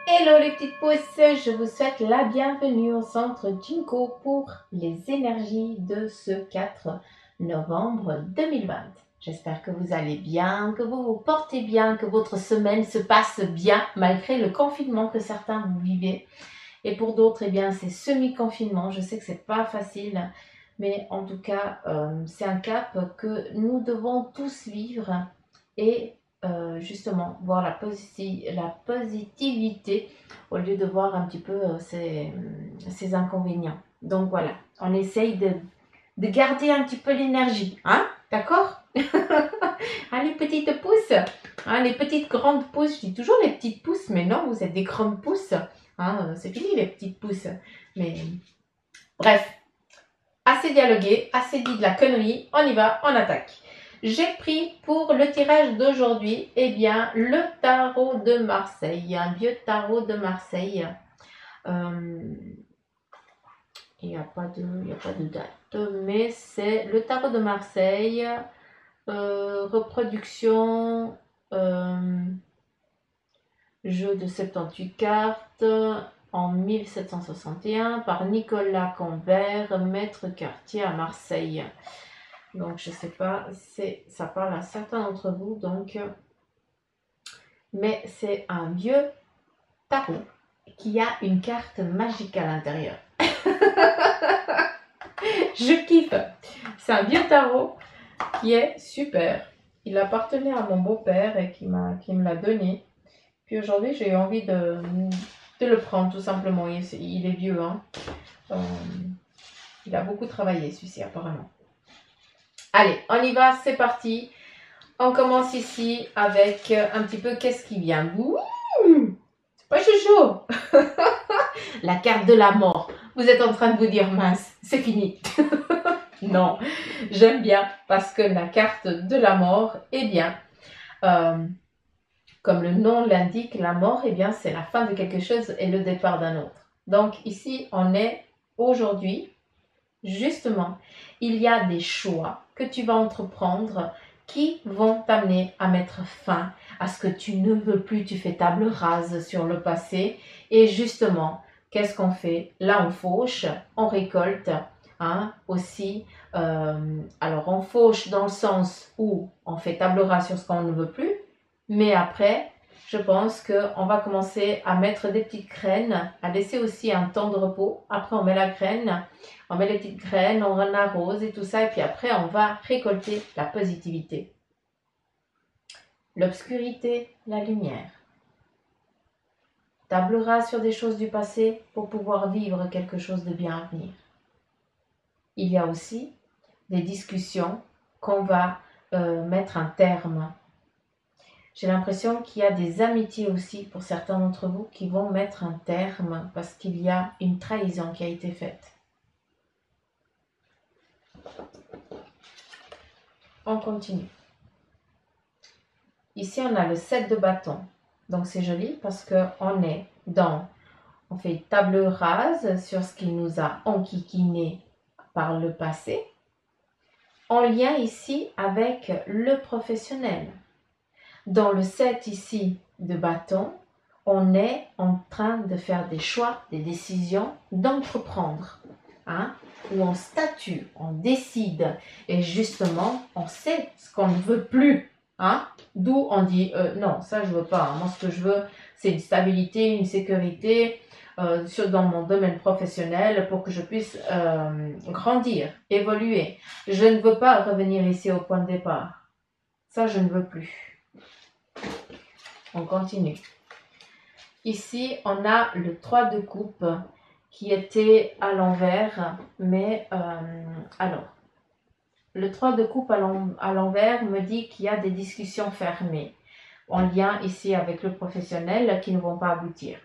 Hello les petites pousses, je vous souhaite la bienvenue au centre Jinko pour les énergies de ce 4 novembre 2020. J'espère que vous allez bien, que vous vous portez bien, que votre semaine se passe bien malgré le confinement que certains vous vivez. Et pour d'autres, eh bien, c'est semi-confinement. Je sais que c'est pas facile, mais en tout cas, c'est un cap que nous devons tous vivre et justement voir la positivité au lieu de voir un petit peu ces inconvénients. Donc voilà, on essaye de garder un petit peu l'énergie, hein, d'accord? Ah, les petites pousses, hein, les petites grandes pousses, je dis toujours les petites pousses, mais non, vous êtes des grandes pousses, hein, c'est fini les petites pousses. Mais bref, assez dialogué, assez dit de la connerie, on y va, on attaque. J'ai pris pour le tirage d'aujourd'hui, eh bien, le tarot de Marseille, un vieux tarot de Marseille. Il n'y a pas de date, mais c'est le tarot de Marseille, reproduction, jeu de 78 cartes en 1761 par Nicolas Convert, maître quartier à Marseille. Donc je sais pas, ça parle à certains d'entre vous, donc, mais c'est un vieux tarot qui a une carte magique à l'intérieur. Je kiffe. C'est un vieux tarot qui est super. Il appartenait à mon beau-père et qui me l'a donné. Puis aujourd'hui, j'ai eu envie de le prendre tout simplement. Il est vieux, hein. Il a beaucoup travaillé celui-ci apparemment. Allez, on y va, c'est parti. On commence ici avec un petit peu qu'est-ce qui vient. Ouh, c'est pas chaud. La carte de la mort. Vous êtes en train de vous dire mince, c'est fini. Non, j'aime bien parce que la carte de la mort, eh bien, comme le nom l'indique, la mort, eh bien, c'est la fin de quelque chose et le départ d'un autre. Donc ici, on est aujourd'hui, justement, il y a des choix que tu vas entreprendre qui vont t'amener à mettre fin à ce que tu ne veux plus. Tu fais table rase sur le passé et justement, qu'est-ce qu'on fait? Là, on fauche, on récolte, hein, aussi. Alors, on fauche dans le sens où on fait table rase sur ce qu'on ne veut plus, mais après, je pense qu'on va commencer à mettre des petites graines, à laisser aussi un temps de repos. Après, on met la graine, on met les petites graines, on arrose et tout ça. Et puis après, on va récolter la positivité. L'obscurité, la lumière. Table rase sur des choses du passé pour pouvoir vivre quelque chose de bien à venir. Il y a aussi des discussions qu'on va mettre un terme. J'ai l'impression qu'il y a des amitiés aussi pour certains d'entre vous qui vont mettre un terme parce qu'il y a une trahison qui a été faite. On continue. Ici, on a le 7 de bâton. Donc, c'est joli parce on fait table rase sur ce qui nous a enquiquiné par le passé, en lien ici avec le professionnel. Dans le 7 ici de bâton, on est en train de faire des choix, des décisions, d'entreprendre, hein, où on statue, on décide et justement, on sait ce qu'on ne veut plus. Hein, d'où on dit non, ça je veux pas. Hein. Moi, ce que je veux, c'est une stabilité, une sécurité dans mon domaine professionnel pour que je puisse grandir, évoluer. Je ne veux pas revenir ici au point de départ. Ça, je ne veux plus. On continue. Ici, on a le 3 de coupe qui était à l'envers, mais alors, le 3 de coupe à l'envers me dit qu'il y a des discussions fermées en lien ici avec le professionnel qui ne vont pas aboutir.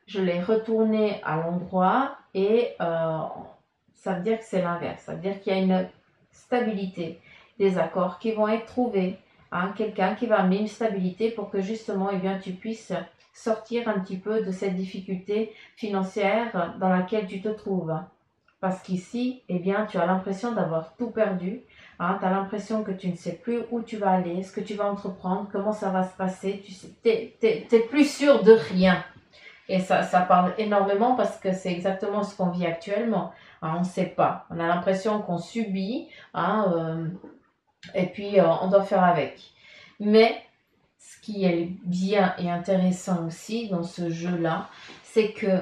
Je l'ai retourné à l'endroit et ça veut dire que c'est l'inverse. Ça veut dire qu'il y a une stabilité, des accords qui vont être trouvés. Hein, quelqu'un qui va amener une stabilité pour que justement eh bien, tu puisses sortir un petit peu de cette difficulté financière dans laquelle tu te trouves. Parce qu'ici, eh bien, tu as l'impression d'avoir tout perdu, Hein, tu as l'impression que tu ne sais plus où tu vas aller, ce que tu vas entreprendre, comment ça va se passer. Tu sais, t'es plus sûr de rien. Et ça parle énormément parce que c'est exactement ce qu'on vit actuellement. Hein, on ne sait pas. On a l'impression qu'on subit, hein, et puis on doit faire avec. Mais ce qui est bien et intéressant aussi dans ce jeu-là, c'est que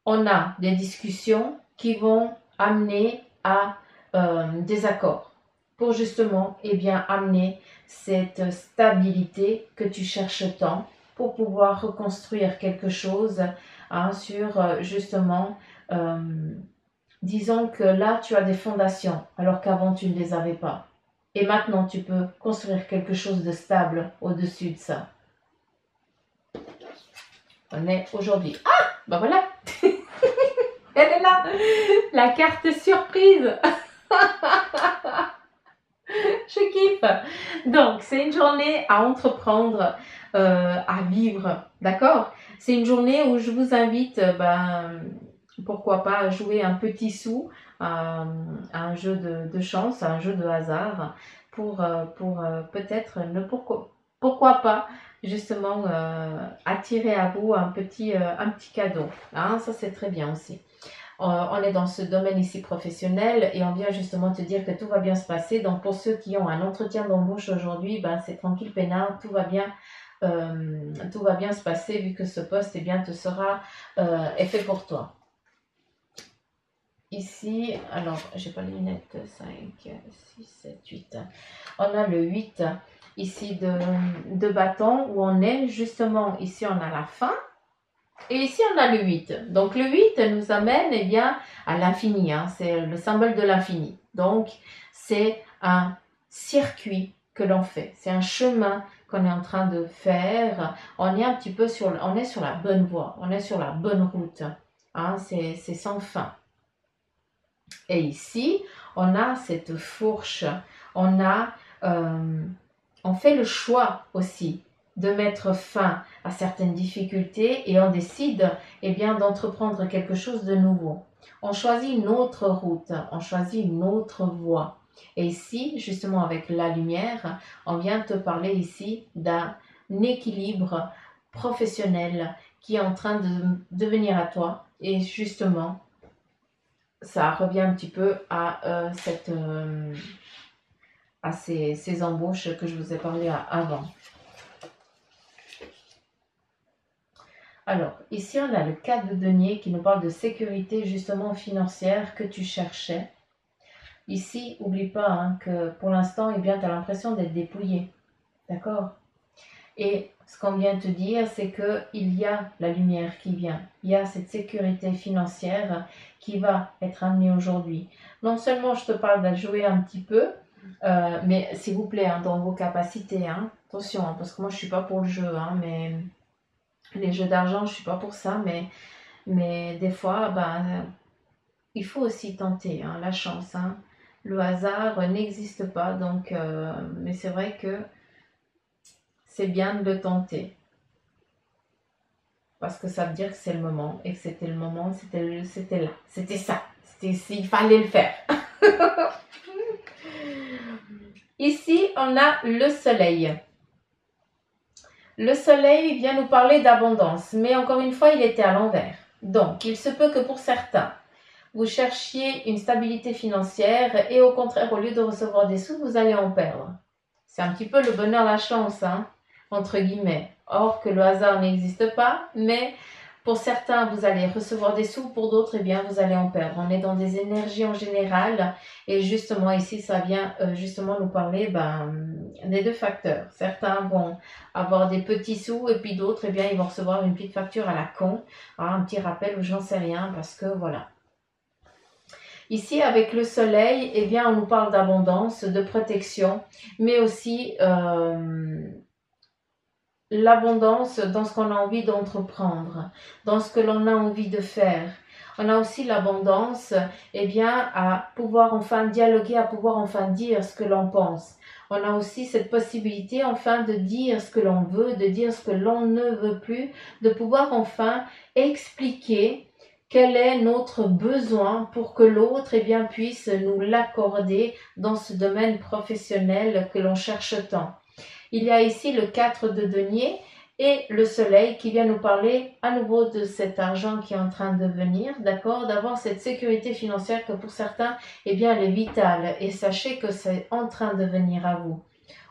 on a des discussions qui vont amener à des accords pour justement amener cette stabilité que tu cherches tant pour pouvoir reconstruire quelque chose sur justement, disons que là tu as des fondations alors qu'avant tu ne les avais pas. Et maintenant tu peux construire quelque chose de stable au-dessus de ça. On est aujourd'hui. Ah, bah voilà. Elle est là, la carte surprise. Je kiffe. Donc, c'est une journée à entreprendre, à vivre, d'accord? C'est une journée où je vous invite, pourquoi pas, à jouer un petit sou à un jeu de chance, à un jeu de hasard, pour peut-être, pourquoi pas, justement, attirer à vous un petit cadeau. Hein, ça, c'est très bien aussi. On est dans ce domaine ici professionnel et on vient justement te dire que tout va bien se passer. Donc pour ceux qui ont un entretien d'embauche aujourd'hui, c'est tranquille peinard, tout va bien se passer vu que ce poste te sera est fait pour toi. Ici, alors j'ai pas les lunettes, 5, 6, 7, 8. On a le 8 ici de bâton où on est justement, ici on a la fin. Et ici, on a le 8. Donc, le 8 nous amène à l'infini. Hein. C'est le symbole de l'infini. Donc, c'est un circuit que l'on fait. C'est un chemin qu'on est en train de faire. On est un petit peu sur la bonne voie. On est sur la bonne route. Hein. C'est sans fin. Et ici, on a cette fourche. On fait le choix aussi de mettre fin à certaines difficultés et on décide d'entreprendre quelque chose de nouveau. On choisit une autre route, on choisit une autre voie. Et ici, justement avec la lumière, on vient te parler ici d'un équilibre professionnel qui est en train de venir à toi. Et justement, ça revient un petit peu à ces embauches que je vous ai parlé avant. Alors, ici, on a le 4 de denier qui nous parle de sécurité justement financière que tu cherchais. Ici, n'oublie pas que pour l'instant, tu as l'impression d'être dépouillé. D'accord? Et ce qu'on vient te dire, c'est qu'il y a la lumière qui vient. Il y a cette sécurité financière qui va être amenée aujourd'hui. Non seulement je te parle de jouer un petit peu, mais s'il vous plaît, dans vos capacités. Attention, parce que moi, je ne suis pas pour le jeu, mais... Les jeux d'argent, je ne suis pas pour ça, mais des fois, il faut aussi tenter la chance. Le hasard n'existe pas, donc, mais c'est vrai que c'est bien de le tenter. Parce que ça veut dire que c'est le moment, et que c'était le moment, c'était là, c'était ça, il fallait le faire. Ici, on a le soleil. Le soleil vient nous parler d'abondance, mais encore une fois, il était à l'envers. Donc, il se peut que pour certains, vous cherchiez une stabilité financière et au contraire, au lieu de recevoir des sous, vous allez en perdre. C'est un petit peu le bonheur, la chance, entre guillemets. Or que le hasard n'existe pas, mais pour certains, vous allez recevoir des sous, pour d'autres, vous allez en perdre. On est dans des énergies en général et justement ici, ça vient justement nous parler des deux facteurs. Certains vont avoir des petits sous et puis d'autres, ils vont recevoir une petite facture à la con, un petit rappel ou j'en sais rien parce que voilà. Ici, avec le soleil, on nous parle d'abondance, de protection, mais aussi l'abondance dans ce qu'on a envie d'entreprendre, dans ce que l'on a envie de faire. On a aussi l'abondance, à pouvoir enfin dialoguer, à pouvoir enfin dire ce que l'on pense. On a aussi cette possibilité enfin de dire ce que l'on veut, de dire ce que l'on ne veut plus, de pouvoir enfin expliquer quel est notre besoin pour que l'autre puisse nous l'accorder dans ce domaine professionnel que l'on cherche tant. Il y a ici le 4 de denier et le soleil qui vient nous parler à nouveau de cet argent qui est en train de venir, d'accord, d'avoir cette sécurité financière que pour certains, elle est vitale. Et sachez que c'est en train de venir à vous.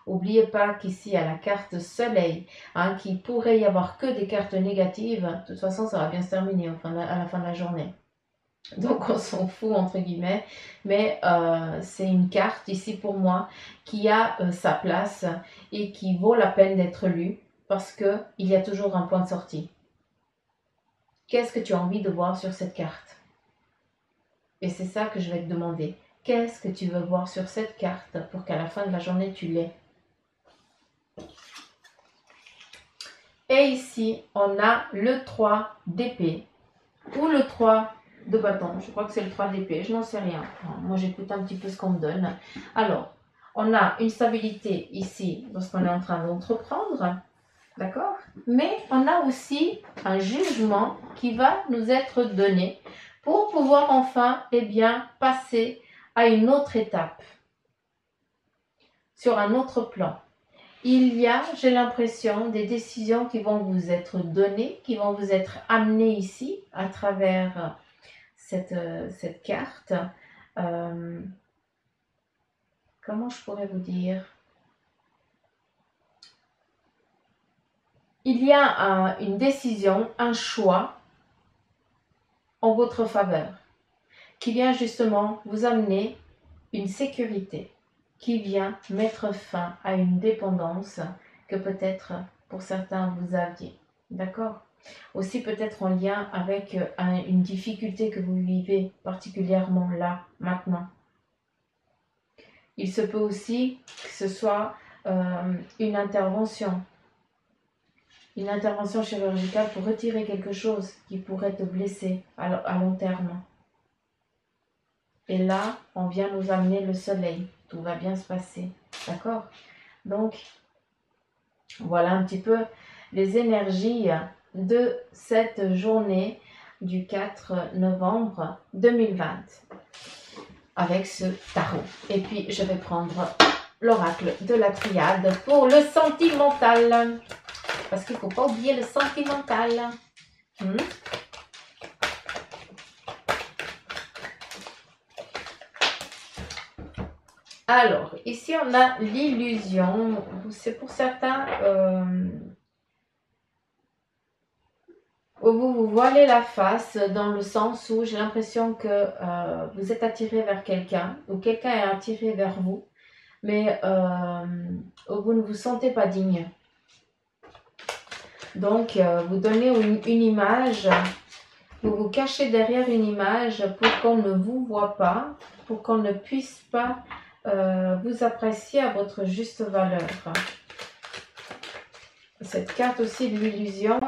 N'oubliez pas qu'ici, il y a la carte soleil, qu'il pourrait y avoir que des cartes négatives. De toute façon, ça va bien se terminer à la fin de la journée. Donc, on s'en fout, entre guillemets. Mais c'est une carte ici pour moi qui a sa place et qui vaut la peine d'être lue parce qu'il y a toujours un point de sortie. Qu'est-ce que tu as envie de voir sur cette carte? Et c'est ça que je vais te demander. Qu'est-ce que tu veux voir sur cette carte pour qu'à la fin de la journée, tu l'aies? Et ici, on a le 3 d'épée ou le 3 de bâton. Je crois que c'est le 3 d'épée, je n'en sais rien. Moi, j'écoute un petit peu ce qu'on me donne. Alors, on a une stabilité ici lorsqu'on est en train d'entreprendre, d'accord? Mais on a aussi un jugement qui va nous être donné pour pouvoir enfin, passer à une autre étape, sur un autre plan. Il y a, j'ai l'impression, des décisions qui vont vous être données, qui vont vous être amenées ici à travers cette carte. Comment je pourrais vous dire? Il y a une décision, un choix en votre faveur qui vient justement vous amener une sécurité, qui vient mettre fin à une dépendance que peut-être pour certains vous aviez. D'accord? Aussi peut-être en lien avec une difficulté que vous vivez particulièrement là, maintenant. Il se peut aussi que ce soit une intervention chirurgicale pour retirer quelque chose qui pourrait te blesser à long terme. Et là, on vient nous amener le soleil. Tout va bien se passer. D'accord? Donc, voilà un petit peu les énergies de cette journée du 4 novembre 2020 avec ce tarot. Et puis, je vais prendre l'oracle de la triade pour le sentimental. Parce qu'il ne faut pas oublier le sentimental. Alors, ici, on a l'illusion. C'est pour certains... vous vous voilez la face dans le sens où j'ai l'impression que vous êtes attiré vers quelqu'un ou quelqu'un est attiré vers vous, mais vous ne vous sentez pas digne. Donc, vous donnez une image, vous vous cachez derrière une image pour qu'on ne vous voit pas, pour qu'on ne puisse pas vous apprécier à votre juste valeur. Cette carte aussi de l'illusion,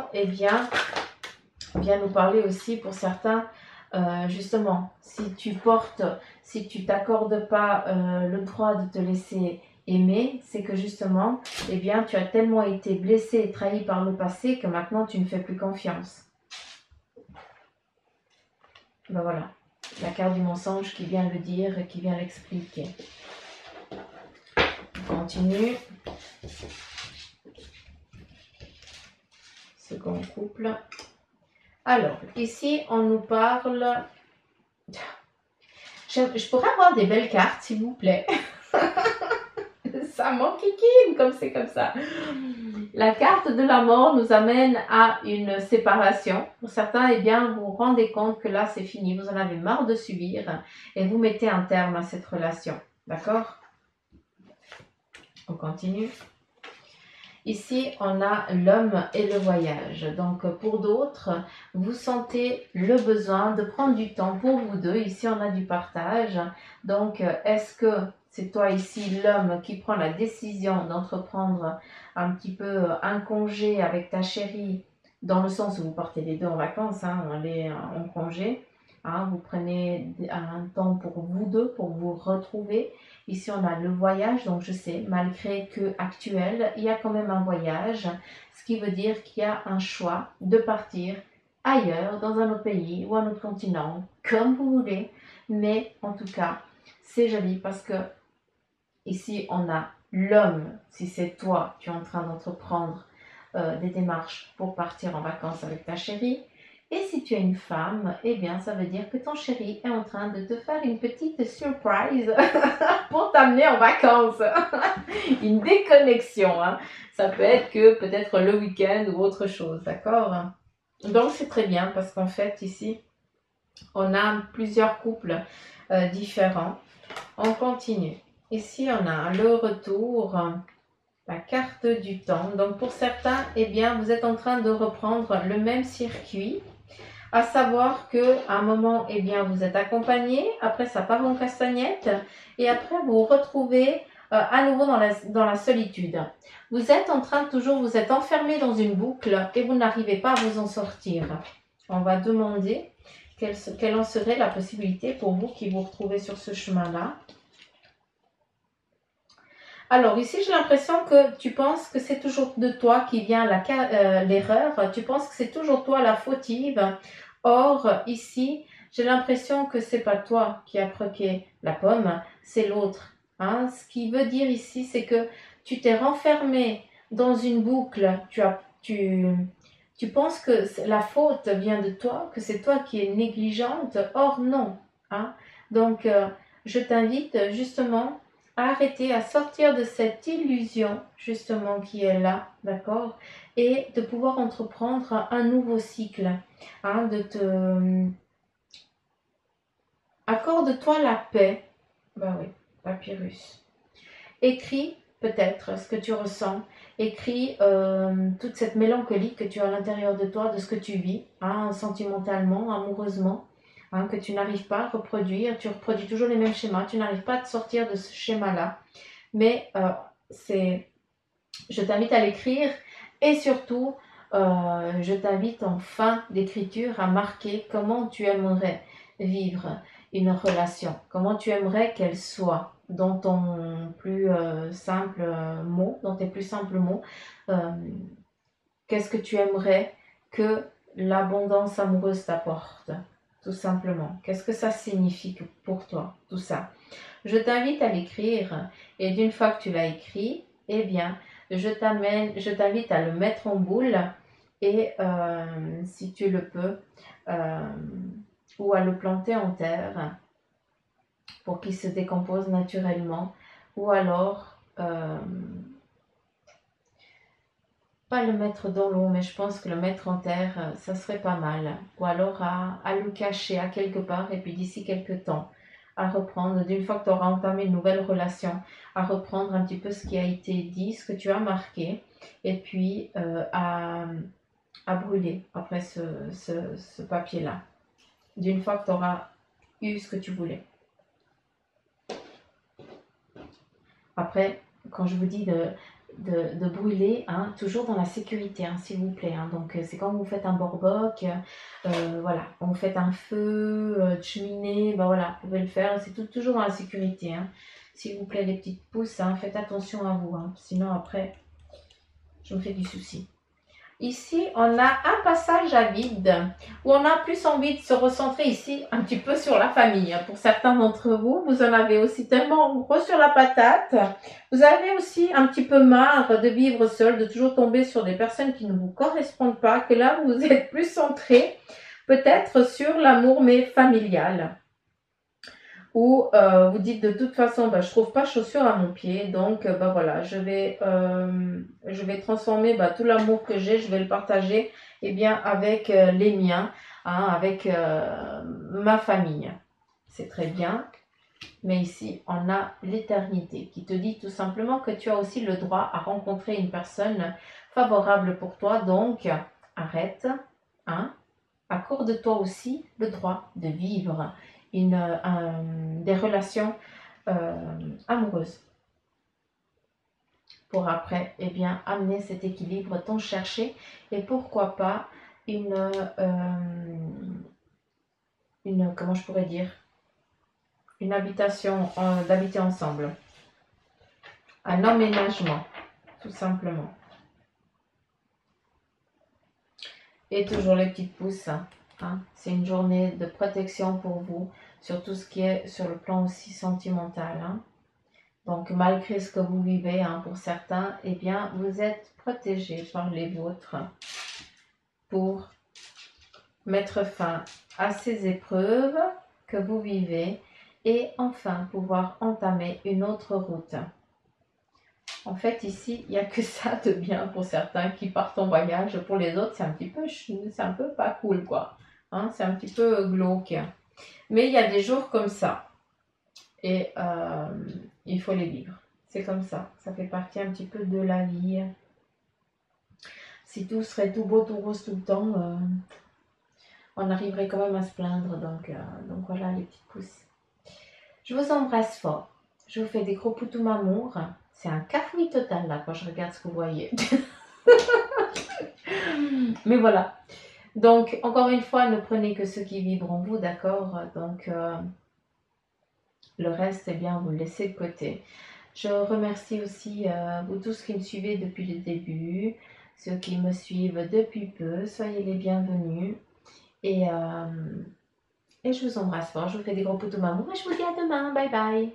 vient nous parler aussi pour certains, justement, si tu t'accordes pas le droit de te laisser aimer, c'est que justement, tu as tellement été blessé et trahi par le passé que maintenant tu ne fais plus confiance. Ben voilà, la carte du mensonge qui vient le dire et qui vient l'expliquer. On continue. Second couple. Alors, ici, on nous parle... Je pourrais avoir des belles cartes, s'il vous plaît. Ça m'enquiquine comme c'est comme ça. La carte de la mort nous amène à une séparation. Pour certains, vous vous rendez compte que là, c'est fini. Vous en avez marre de subir et vous mettez un terme à cette relation. D'accord? On continue. Ici, on a l'homme et le voyage. Donc, pour d'autres, vous sentez le besoin de prendre du temps pour vous deux. Ici, on a du partage. Donc, est-ce que c'est toi ici, l'homme, qui prend la décision d'entreprendre un petit peu un congé avec ta chérie, dans le sens où vous partez les deux en vacances, on allait en congé. Vous prenez un temps pour vous deux, pour vous retrouver. Ici, on a le voyage, donc je sais, malgré que actuel, il y a quand même un voyage, ce qui veut dire qu'il y a un choix de partir ailleurs, dans un autre pays ou un autre continent, comme vous voulez. Mais en tout cas, c'est joli parce que ici, on a l'homme, si c'est toi, tu es en train d'entreprendre des démarches pour partir en vacances avec ta chérie. Et si tu es une femme, eh bien, ça veut dire que ton chéri est en train de te faire une petite surprise pour t'amener en vacances. Une déconnexion, hein. Ça peut être que peut-être le week-end ou autre chose, d'accord? Donc, c'est très bien parce qu'en fait, ici, on a plusieurs couples différents. On continue. Ici, on a le retour, la carte du temps. Donc, pour certains, eh bien, vous êtes en train de reprendre le même circuit, à savoir que à un moment, eh bien, vous êtes accompagné, après ça part en castagnette, et après vous vous retrouvez à nouveau dans la solitude. Vous êtes en train de toujours, vous êtes enfermé dans une boucle et vous n'arrivez pas à vous en sortir. On va demander quelle en serait la possibilité pour vous qui vous retrouvez sur ce chemin-là. Alors ici, j'ai l'impression que tu penses que c'est toujours de toi qui vient l'erreur. Tu penses que c'est toujours toi la fautive. Or, ici, j'ai l'impression que c'est pas toi qui as croqué la pomme, c'est l'autre. Hein? Ce qui veut dire ici, c'est que tu t'es renfermé dans une boucle. Tu penses que la faute vient de toi, que c'est toi qui es négligente. Or, non. Hein? Donc, je t'invite justement à arrêter, à sortir de cette illusion justement qui est là, d'accord, et de pouvoir entreprendre un nouveau cycle, hein, accorde-toi la paix. Ben oui, papyrus. Écris peut-être ce que tu ressens, écris toute cette mélancolie que tu as à l'intérieur de toi, de ce que tu vis, hein, sentimentalement, amoureusement, hein, que tu n'arrives pas à reproduire, tu reproduis toujours les mêmes schémas, tu n'arrives pas à te sortir de ce schéma-là. Mais je t'invite à l'écrire et surtout, je t'invite en fin d'écriture à marquer comment tu aimerais vivre une relation, comment tu aimerais qu'elle soit dans ton plus simple mot, dans tes plus simples mots. Qu'est-ce que tu aimerais que l'abondance amoureuse t'apporte, tout simplement? Qu'est-ce que ça signifie pour toi, tout ça? Je t'invite à l'écrire et d'une fois que tu l'as écrit, eh bien, je t'invite à le mettre en boule et si tu le peux, ou à le planter en terre pour qu'il se décompose naturellement, ou alors pas le mettre dans l'eau, mais je pense que le mettre en terre, ça serait pas mal. Ou alors à le cacher à quelque part et puis d'ici quelques temps, à reprendre, d'une fois que tu auras entamé une nouvelle relation, à reprendre un petit peu ce qui a été dit, ce que tu as marqué, et puis à brûler après ce papier-là. D'une fois que tu auras eu ce que tu voulais. Après, quand je vous dis de brûler, hein, toujours dans la sécurité, hein, s'il vous plaît. Hein. Donc, c'est quand vous faites un borboc, voilà, quand vous faites un feu de cheminée, ben voilà, vous pouvez le faire. C'est toujours dans la sécurité. Hein. S'il vous plaît, les petites pousses, hein, faites attention à vous. Hein, sinon, après, je me fais du souci. Ici, on a un passage à vide où on a plus envie de se recentrer ici un petit peu sur la famille. Pour certains d'entre vous, vous en avez aussi tellement gros sur la patate. Vous avez aussi un petit peu marre de vivre seul, de toujours tomber sur des personnes qui ne vous correspondent pas, que là, vous êtes plus centré peut-être sur l'amour mais familial. Ou vous dites de toute façon, bah, je trouve pas chaussure à mon pied, donc bah, voilà, je vais transformer tout l'amour que j'ai, je vais le partager bien, avec les miens, hein, avec ma famille. C'est très bien, mais ici, on a l'éternité qui te dit tout simplement que tu as aussi le droit à rencontrer une personne favorable pour toi, donc arrête, hein, accorde-toi aussi le droit de vivre des relations amoureuses pour après amener cet équilibre, t'en chercher et pourquoi pas comment je pourrais dire, une habitation, d'habiter ensemble, un emménagement tout simplement. Et toujours les petites pousses. Hein. C'est une journée de protection pour vous, sur tout ce qui est sur le plan aussi sentimental. Hein. Donc, malgré ce que vous vivez, hein, pour certains, eh bien, vous êtes protégés par les vôtres pour mettre fin à ces épreuves que vous vivez et enfin pouvoir entamer une autre route. En fait, ici, il n'y a que ça de bien pour certains qui partent en voyage. Pour les autres, c'est un peu pas cool, quoi. Hein, c'est un petit peu glauque. Mais il y a des jours comme ça. Et il faut les vivre. C'est comme ça. Ça fait partie un petit peu de la vie. Si tout serait tout beau, tout rose tout le temps, on arriverait quand même à se plaindre. Donc voilà les petites pousses. Je vous embrasse fort. Je vous fais des gros poutous mamour. C'est un cafouille total là quand je regarde ce que vous voyez. Mais voilà. Donc encore une fois, ne prenez que ce qui vibre en vous, d'accord? Donc le reste, eh bien, vous le laissez de côté. Je remercie aussi vous tous qui me suivez depuis le début, ceux qui me suivent depuis peu. Soyez les bienvenus. Et je vous embrasse fort. Je vous fais des gros poutous mamour et je vous dis à demain. Bye bye.